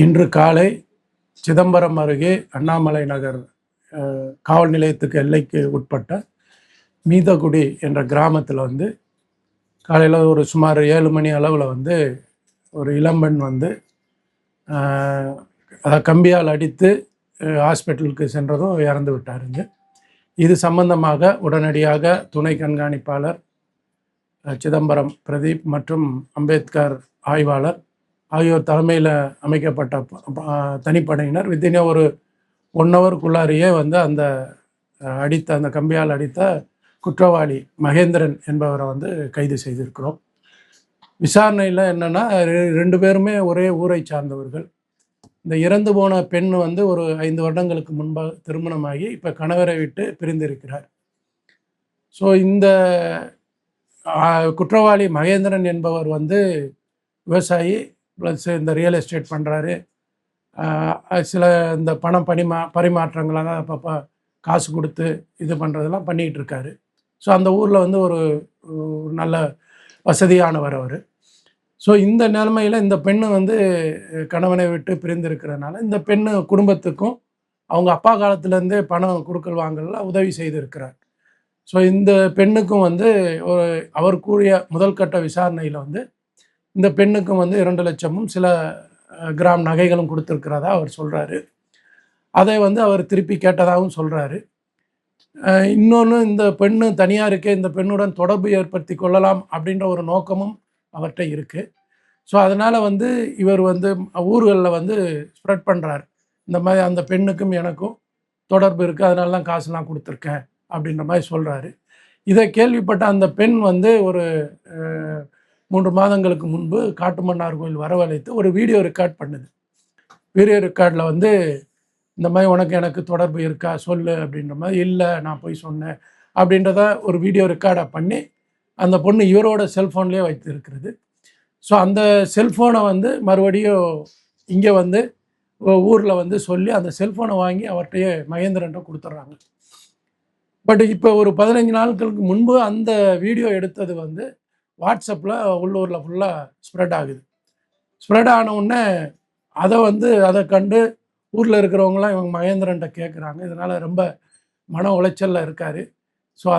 இன்று காலை சிதம்பரம் அருகே அண்ணாமலை நகர் காவல் நிலையத்துக்கு எல்லைக்கு உட்பட்ட மீதகுடி என்ற கிராமத்தில் வந்து காலையில் ஒரு சுமார் 7 மணி அளவில் வந்து ஒரு இளம்பெண் வந்து அதை கம்பியால் அடித்து ஹாஸ்பிட்டலுக்கு சென்றதும் இறந்து விட்டாருங்க. இது சம்பந்தமாக உடனடியாக துணை கண்காணிப்பாளர் சிதம்பரம் பிரதீப் மற்றும் அம்பேத்கர் ஆய்வாளர் ஆகியோர் தலைமையில் அமைக்கப்பட்ட தனிப்படையினர் வித்தின் ஒரு 1 ஹவருக்குள்ளாரியே வந்து அந்த கம்பியால் அடித்த குற்றவாளி மகேந்திரன் என்பவரை வந்து கைது செய்திருக்கிறோம். விசாரணையில் என்னென்னா 2 பேருமே ஒரே ஊரை சார்ந்தவர்கள். இந்த இறந்து போன பெண் வந்து ஒரு 5 வருடங்களுக்கு முன்பாக திருமணமாகி இப்போ கணவரை விட்டு பிரிந்திருக்கிறார். ஸோ இந்த குற்றவாளி மகேந்திரன் என்பவர் வந்து விவசாயி ப்ளஸ் இந்த ரியல் எஸ்டேட் பண்ணுறாரு. சில இந்த பணம் பரிமாற்றங்களாக அப்பப்போ காசு கொடுத்து இது பண்ணுறதெல்லாம் பண்ணிகிட்டு இருக்காரு. ஸோ அந்த ஊரில் வந்து ஒரு நல்ல வசதியானவர் அவர். ஸோ இந்த நிலைமையில் இந்த பெண்ணு வந்து கணவனை விட்டு பிரிந்திருக்கிறனால இந்த பெண்ணு குடும்பத்துக்கும் அவங்க அப்பா காலத்துலேருந்தே பணம் கொடுக்கல் வாங்கலாம் உதவி செய்திருக்கிறார். ஸோ இந்த பெண்ணுக்கும் வந்து அவர் கூறிய முதல் கட்ட விசாரணையில் வந்து இந்த பெண்ணுக்கும் வந்து 2 லட்சமும் சில கிராம் நகைகளும் கொடுத்துருக்கிறதா அவர் சொல்கிறாரு. அதை வந்து அவர் திருப்பி கேட்டதாகவும் சொல்கிறாரு. இன்னொன்று, இந்த பெண்ணு தனியாக இருக்கே, இந்த பெண்ணுடன் தொடர்பு ஏற்படுத்தி கொள்ளலாம் அப்படின்ற ஒரு நோக்கமும் அவர்கிட்ட இருக்குது. ஸோ அதனால் வந்து இவர் வந்து ஊர்களில் வந்து ஸ்ப்ரெட் பண்ணுறார். இந்த மாதிரி அந்த பெண்ணுக்கும் எனக்கும் தொடர்பு இருக்குது, அதனால தான் காசுலாம் கொடுத்துருக்கேன் அப்படின்ற மாதிரி சொல்கிறாரு. இதை கேள்விப்பட்ட அந்த பெண் வந்து ஒரு 3 மாதங்களுக்கு முன்பு காட்டுமன்னார் கோயில் வரவழைத்து ஒரு வீடியோ ரெக்கார்ட் பண்ணுது. வீடியோ ரெக்கார்டில் வந்து இந்த மாதிரி உனக்கு எனக்கு தொடர்பு இருக்கா சொல்லு அப்படின்ற மாதிரி, இல்லை நான் போய் சொன்னேன் அப்படின்றத ஒரு வீடியோ ரெக்கார்டை பண்ணி அந்த பொண்ணு இவரோட செல்ஃபோன்லேயே வைத்து இருக்கிறது. ஸோ அந்த செல்ஃபோனை வந்து மறுபடியும் இங்கே வந்து ஊரில் வந்து சொல்லி அந்த செல்ஃபோனை வாங்கி அவர்கிட்டயே மகேந்திரன்ட்ட கொடுத்துட்றாங்க. பட் இப்போ ஒரு 15 நாட்களுக்கு முன்பு அந்த வீடியோ எடுத்தது வந்து வாட்ஸ்அப்பில் உள்ளூரில் ஃபுல்லாக ஸ்ப்ரெட் ஆகுது. ஸ்ப்ரெட் ஆன உடனே அதை கண்டு ஊரில் இருக்கிறவங்களாம் இவங்க மகேந்திரன்ட்ட கேட்குறாங்க. இதனால் ரொம்ப மன உளைச்சலில் இருக்கார்.